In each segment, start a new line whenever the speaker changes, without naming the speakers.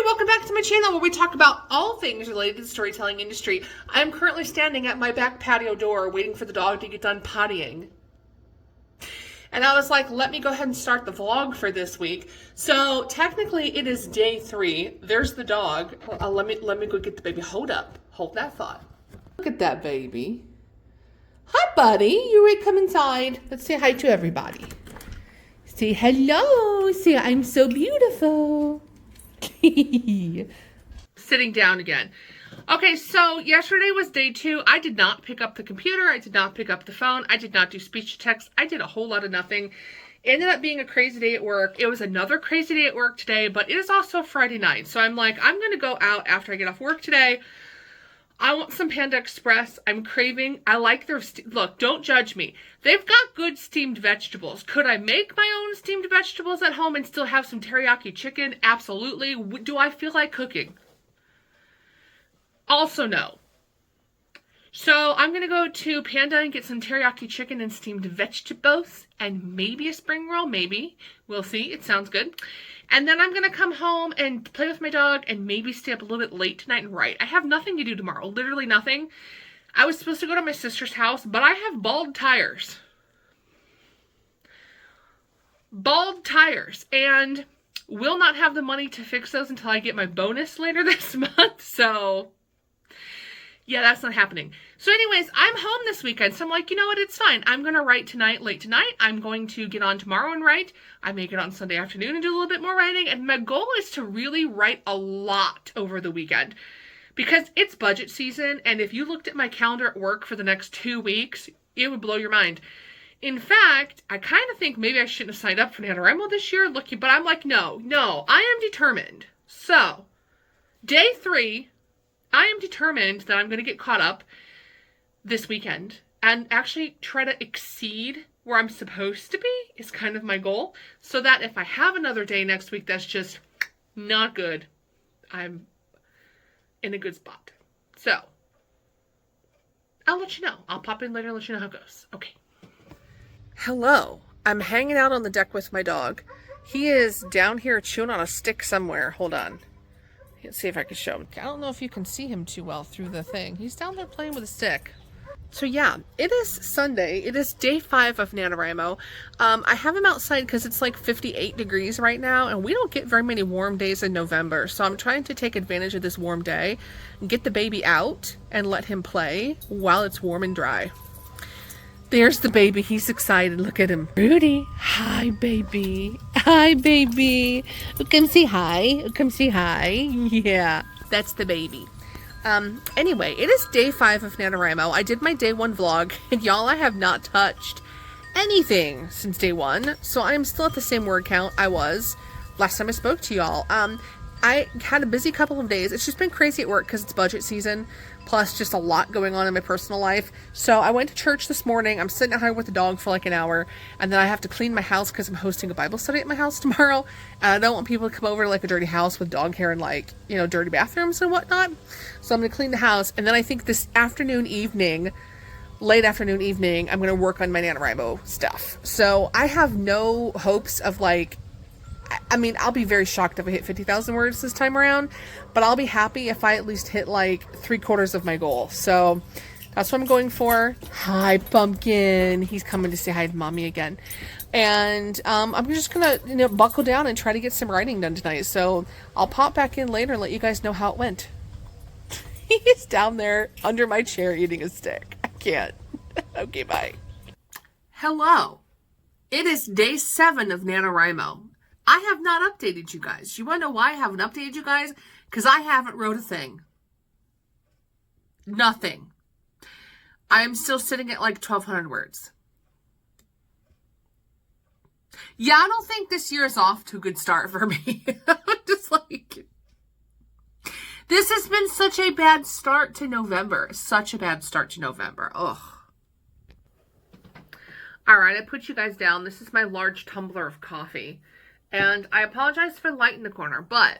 welcome back to my channel where we talk about all things related to the storytelling industry. I'm currently standing at my back patio door waiting for the dog to get done pottying. And I was like, let me go ahead and start the vlog for this week. So technically it is day 3. There's the dog. Let me go get the baby. Hold up. Hold that thought. Look at that baby. Hi, buddy. You ready to come inside? Let's say hi to everybody. Say hello. Say I'm so beautiful. Sitting down again. Okay, so yesterday was day 2. I did not pick up the computer. I did not pick up the phone. I did not do speech to text. I did a whole lot of nothing. It ended up being a crazy day at work. It was another crazy day at work today, but it is also Friday night. So I'm like, I'm going to go out after I get off work today. I want some Panda Express. I'm craving. I like their... Look, don't judge me. They've got good steamed vegetables. Could I make my own steamed vegetables at home and still have some teriyaki chicken? Absolutely. Do I feel like cooking? Also, no. So I'm going to go to Panda and get some teriyaki chicken and steamed vegetables and maybe a spring roll. Maybe. We'll see. It sounds good. And then I'm going to come home and play with my dog and maybe stay up a little bit late tonight and write. I have nothing to do tomorrow. Literally nothing. I was supposed to go to my sister's house, but I have bald tires. Bald tires. And will not have the money to fix those until I get my bonus later this month. So... yeah, that's not happening. So anyways, I'm home this weekend. So I'm like, you know what? It's fine. I'm going to write tonight, late tonight. I'm going to get on tomorrow and write. I may get on Sunday afternoon and do a little bit more writing. And my goal is to really write a lot over the weekend. Because it's budget season. And if you looked at my calendar at work for the next 2 weeks, it would blow your mind. In fact, I kind of think maybe I shouldn't have signed up for NaNoWriMo this year. But I'm like, no, I am determined. So, day 3... I am determined that I'm going to get caught up this weekend and actually try to exceed where I'm supposed to be is kind of my goal. So that if I have another day next week that's just not good, I'm in a good spot. So, I'll let you know. I'll pop in later and let you know how it goes. Okay. Hello. I'm hanging out on the deck with my dog. He is down here chewing on a stick somewhere. Hold on. Let's see if I can show him. I don't know if you can see him too well through the thing. He's down there playing with a stick. So yeah, it is Sunday. It is day 5 of NaNoWriMo. I have him outside because it's like 58 degrees right now, and we don't get very many warm days in November. So I'm trying to take advantage of this warm day, get the baby out, and let him play while it's warm and dry. There's the baby. He's excited. Look at him. Rudy. Hi, baby. Hi, baby. Come say hi. Come say hi. Yeah, that's the baby. Anyway, it is day 5 of NaNoWriMo. I did my day 1 vlog, and y'all, I have not touched anything since day 1. So I'm still at the same word count I was last time I spoke to y'all. I had a busy couple of days. It's just been crazy at work because it's budget season, plus just a lot going on in my personal life. So I went to church this morning. I'm sitting out here with the dog for like an hour, and then I have to clean my house because I'm hosting a Bible study at my house tomorrow, and I don't want people to come over to like a dirty house with dog hair and like, you know, dirty bathrooms and whatnot. So I'm going to clean the house, and then I think this late afternoon evening, I'm going to work on my NaNoWriMo stuff. So I have no hopes of like, I mean, I'll be very shocked if I hit 50,000 words this time around, but I'll be happy if I at least hit like 3/4 of my goal. So that's what I'm going for. Hi, Pumpkin. He's coming to say hi to Mommy again. And I'm just going to, you know, buckle down and try to get some writing done tonight. So I'll pop back in later and let you guys know how it went. He's down there under my chair eating a stick. I can't. Okay, bye. Hello. It is day 7 of NaNoWriMo. I have not updated you guys. You want to know why I haven't updated you guys? Because I haven't wrote a thing. Nothing. I'm still sitting at like 1,200 words. Yeah, I don't think this year is off to a good start for me. Just like... this has been such a bad start to November. Such a bad start to November. Ugh. Alright, I put you guys down. This is my large tumbler of coffee. And I apologize for the light in the corner, but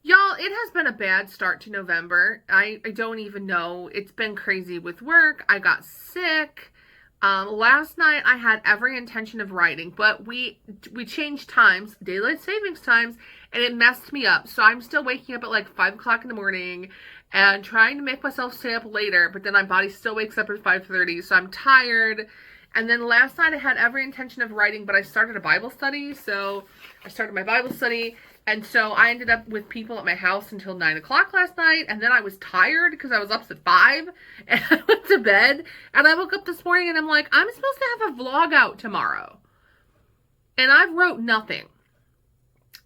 y'all, it has been a bad start to November. I don't even know. It's been crazy with work. I got sick. Last night I had every intention of writing, but we changed times, daylight savings times, and it messed me up. So I'm still waking up at like 5 o'clock in the morning and trying to make myself stay up later, but then my body still wakes up at 5:30, so I'm tired. And then last night I had every intention of writing, but I started a Bible study, so I started my Bible study, and so I ended up with people at my house until 9 o'clock last night, and then I was tired because I was up at 5, and I went to bed, and I woke up this morning and I'm like, I'm supposed to have a vlog out tomorrow. And I wrote nothing.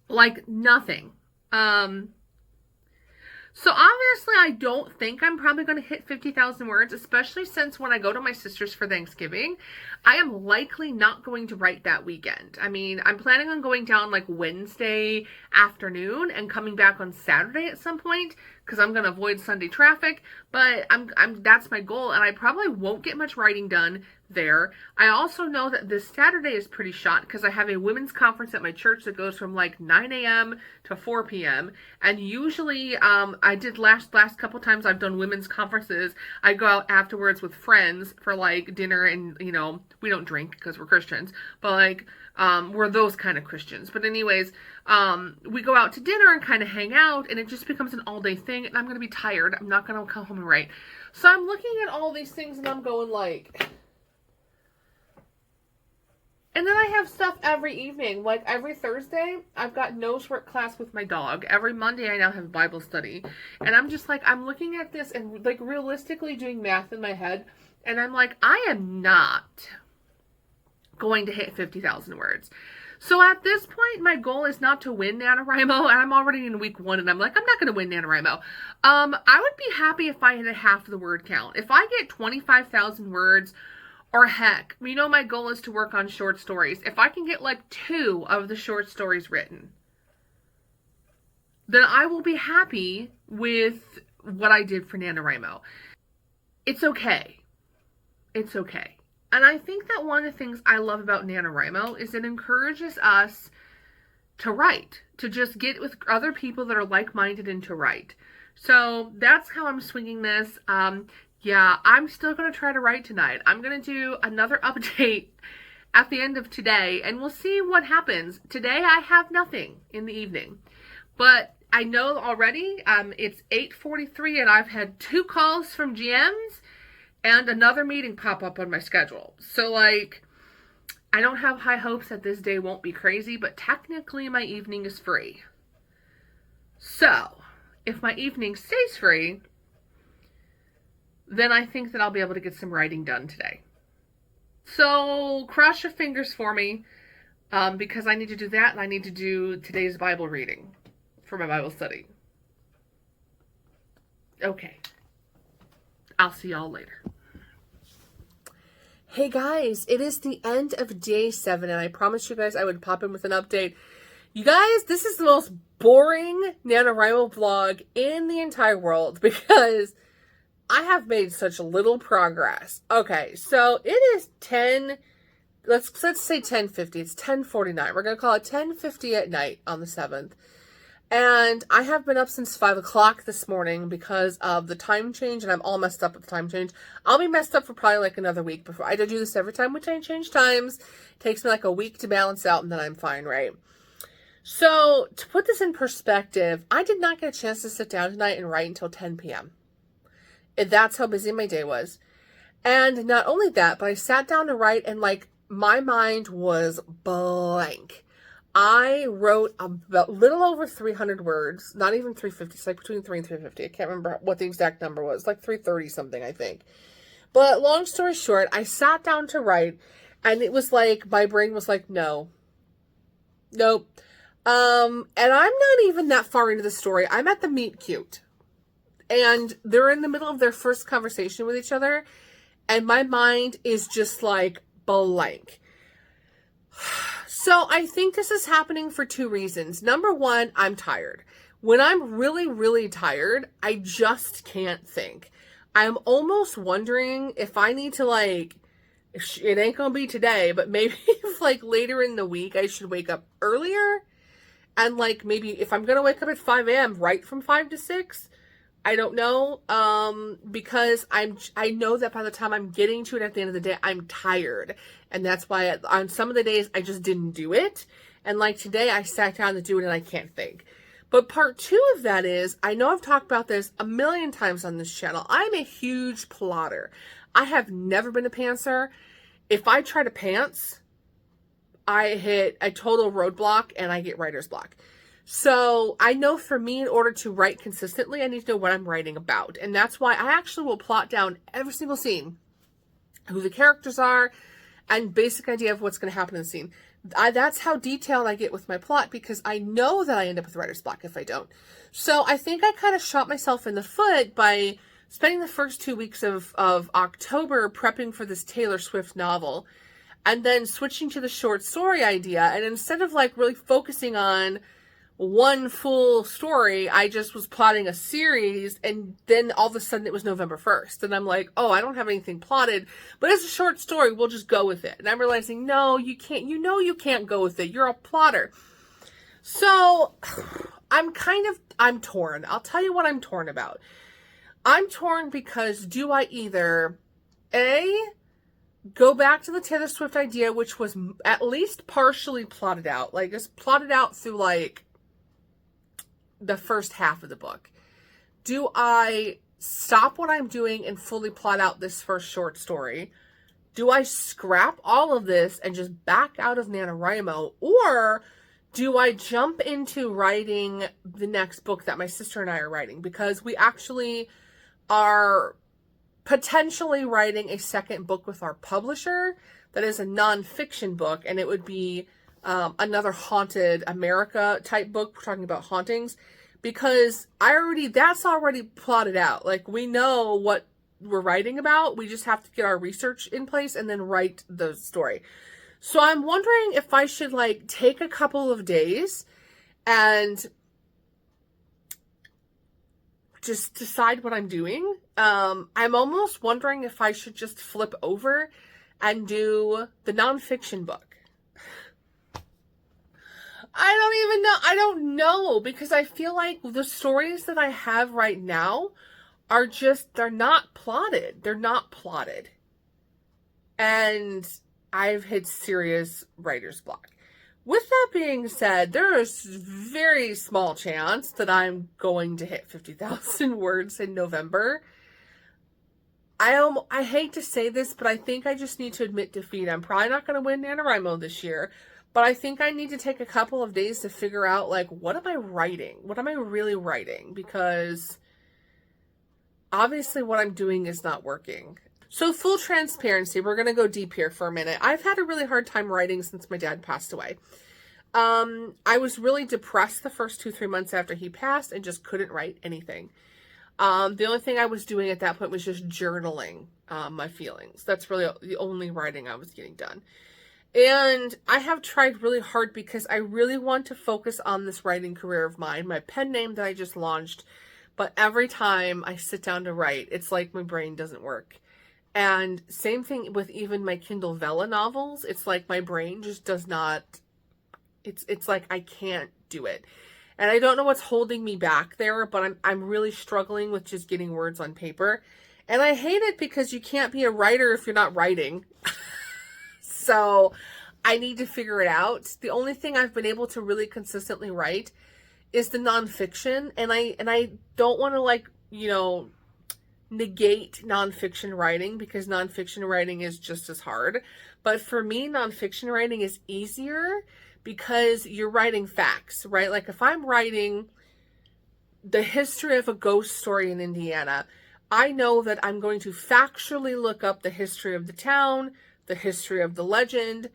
Like, nothing. So obviously I don't think I'm probably going to hit 50,000 words, especially since when I go to my sister's for Thanksgiving, I am likely not going to write that weekend. I mean, I'm planning on going down like Wednesday afternoon and coming back on Saturday at some point because I'm going to avoid Sunday traffic, but that's my goal, and I probably won't get much writing done there. I also know that this Saturday is pretty shot because I have a women's conference at my church that goes from like 9 a.m. to 4 p.m. And usually, I did last couple times I've done women's conferences, I go out afterwards with friends for like dinner, and you know, we don't drink because we're Christians, but like, we're those kind of Christians. But anyways, we go out to dinner and kind of hang out, and it just becomes an all-day thing, and I'm going to be tired. I'm not going to come home and write. So I'm looking at all these things, and I'm going like... And then I have stuff every evening. Like every Thursday, I've got nose work class with my dog. Every Monday, I now have Bible study. And I'm just like, I'm looking at this and like realistically doing math in my head. And I'm like, I am not going to hit 50,000 words. So at this point, my goal is not to win NaNoWriMo, and I'm already in week 1, and I'm like, I'm not going to win NaNoWriMo. I would be happy if I hit half the word count. If I get 25,000 words, or heck, you know, my goal is to work on short stories. If I can get like 2 of the short stories written, then I will be happy with what I did for NaNoWriMo. It's okay. It's okay. And I think that one of the things I love about NaNoWriMo is it encourages us to write, to just get with other people that are like-minded and to write. So that's how I'm swinging this. Yeah, I'm still going to try to write tonight. I'm going to do another update at the end of today, and we'll see what happens. Today, I have nothing in the evening. But I know already it's 8:43, and I've had 2 calls from GMs and another meeting pop up on my schedule. So, like, I don't have high hopes that this day won't be crazy, but technically my evening is free. So, if my evening stays free, then I think that I'll be able to get some writing done today. So cross your fingers for me, because I need to do that, and I need to do today's Bible reading for my Bible study. Okay. I'll see y'all later. Hey guys, it is the end of day 7, and I promised you guys I would pop in with an update. You guys, this is the most boring NaNoWriMo vlog in the entire world because I have made such little progress. Okay, so it is let's say 10:50. It's 10:49. We're going to call it 10:50 at night on the 7th. And I have been up since 5 o'clock this morning because of the time change, and I'm all messed up with the time change. I'll be messed up for probably like another week before. I do this every time we change times. It takes me like a week to balance out, and then I'm fine, right? So, to put this in perspective, I did not get a chance to sit down tonight and write until 10 p.m. That's how busy my day was. And not only that, but I sat down to write, and like my mind was blank. I wrote about little over 300 words, not even 350. It's like between 3 and 350. I can't remember what the exact number was, like 330 something, I think. But long story short, I sat down to write, and it was like my brain was like, nope. And I'm not even that far into the story. I'm at the meet cute. And they're in the middle of their first conversation with each other. And my mind is just like blank. So I think this is happening for 2 reasons. Number 1, I'm tired. When I'm really, really tired, I just can't think. I'm almost wondering if I need to like, it ain't gonna be today, but maybe if like later in the week I should wake up earlier. And like maybe if I'm gonna wake up at 5 a.m., write from 5 to 6. I don't know, because I know that by the time I'm getting to it at the end of the day, I'm tired. And that's why on some of the days, I just didn't do it. And like today, I sat down to do it and I can't think. But part 2 of that is, I know I've talked about this a million times on this channel. I'm a huge plotter. I have never been a pantser. If I try to pants, I hit a total roadblock and I get writer's block. So I know for me, in order to write consistently, I need to know what I'm writing about. And that's why I actually will plot down every single scene, who the characters are, and basic idea of what's going to happen in the scene. That's how detailed I get with my plot, because I know that I end up with writer's block if I don't. So I think I kind of shot myself in the foot by spending the first 2 weeks of October prepping for this Taylor Swift novel, and then switching to the short story idea. And instead of like really focusing on one full story, I just was plotting a series, and then all of a sudden it was November 1st. And I'm like, oh, I don't have anything plotted, but it's a short story, we'll just go with it. And I'm realizing, no, you can't, you can't go with it. You're a plotter. So I'm torn. I'll tell you what I'm torn about. I'm torn because do I either go back to the Taylor Swift idea, which was at least partially plotted out, like it's plotted out through like the first half of the book. Do I stop what I'm doing and fully plot out this first short story? Do I scrap all of this and just back out of NaNoWriMo? Or do I jump into writing the next book that my sister and I are writing? Because we actually are potentially writing a second book with our publisher that is a nonfiction book, and it would be another Haunted America type book. We're talking about hauntings, because that's already plotted out. Like, we know what we're writing about. We just have to get our research in place and then write the story. So I'm wondering if I should like take a couple of days and just decide what I'm doing. I'm almost wondering if I should just flip over and do the nonfiction book. I don't know, because I feel like the stories that I have right now are they're not plotted. They're not plotted. And I've hit serious writer's block. With that being said, there is very small chance that I'm going to hit 50,000 words in November. I hate to say this, but I think I just need to admit defeat. I'm probably not going to win NaNoWriMo this year, but I think I need to take a couple of days to figure out, like, what am I writing? What am I really writing? Because obviously what I'm doing is not working. So full transparency, we're going to go deep here for a minute. I've had a really hard time writing since my dad passed away. I was really depressed the first 2-3 months after he passed and just couldn't write anything. The only thing I was doing at that point was just journaling my feelings. That's really the only writing I was getting done. And I have tried really hard because I really want to focus on this writing career of mine, my pen name that I just launched. But every time I sit down to write, it's like my brain doesn't work. And same thing with even my Kindle Vella novels. It's like my brain just does not, it's like I can't do it. And I don't know what's holding me back there, but I'm really struggling with just getting words on paper. And I hate it because you can't be a writer if you're not writing. So I need to figure it out. The only thing I've been able to really consistently write is the nonfiction. And I don't want to, like, you know, negate nonfiction writing, because nonfiction writing is just as hard. But for me, nonfiction writing is easier because you're writing facts, right? Like if I'm writing the history of a ghost story in Indiana, I know that I'm going to factually look up the history of the town, the history of the legend,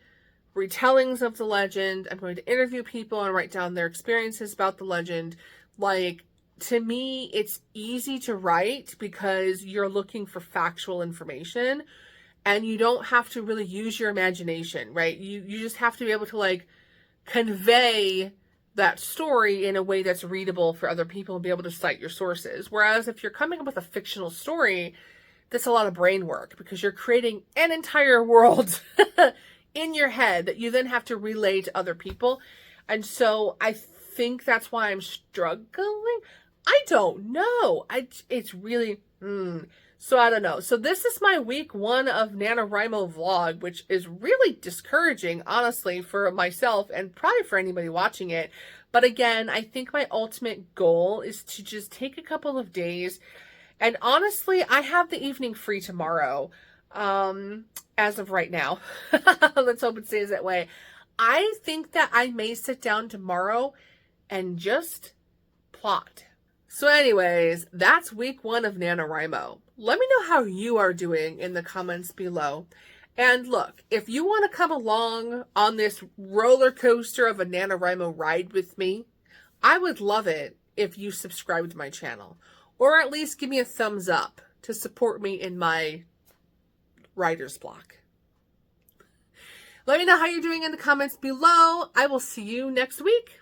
retellings of the legend. I'm going to interview people and write down their experiences about the legend. Like, to me, it's easy to write because you're looking for factual information and you don't have to really use your imagination, right? You just have to be able to, like, convey that story in a way that's readable for other people and be able to cite your sources. Whereas if you're coming up with a fictional story, that's a lot of brain work because you're creating an entire world in your head that you then have to relay to other people. And so I think that's why I'm struggling. I don't know. It's really, So I don't know. So this is my week 1 of NaNoWriMo vlog, which is really discouraging, honestly, for myself and probably for anybody watching it. But again, I think my ultimate goal is to just take a couple of days. And honestly, I have the evening free tomorrow, as of right now. Let's hope it stays that way. I think that I may sit down tomorrow and just plot. So anyways, that's week 1 of NaNoWriMo. Let me know how you are doing in the comments below. And look, if you want to come along on this roller coaster of a NaNoWriMo ride with me, I would love it if you subscribe to my channel. Or at least give me a thumbs up to support me in my writer's block. Let me know how you're doing in the comments below. I will see you next week.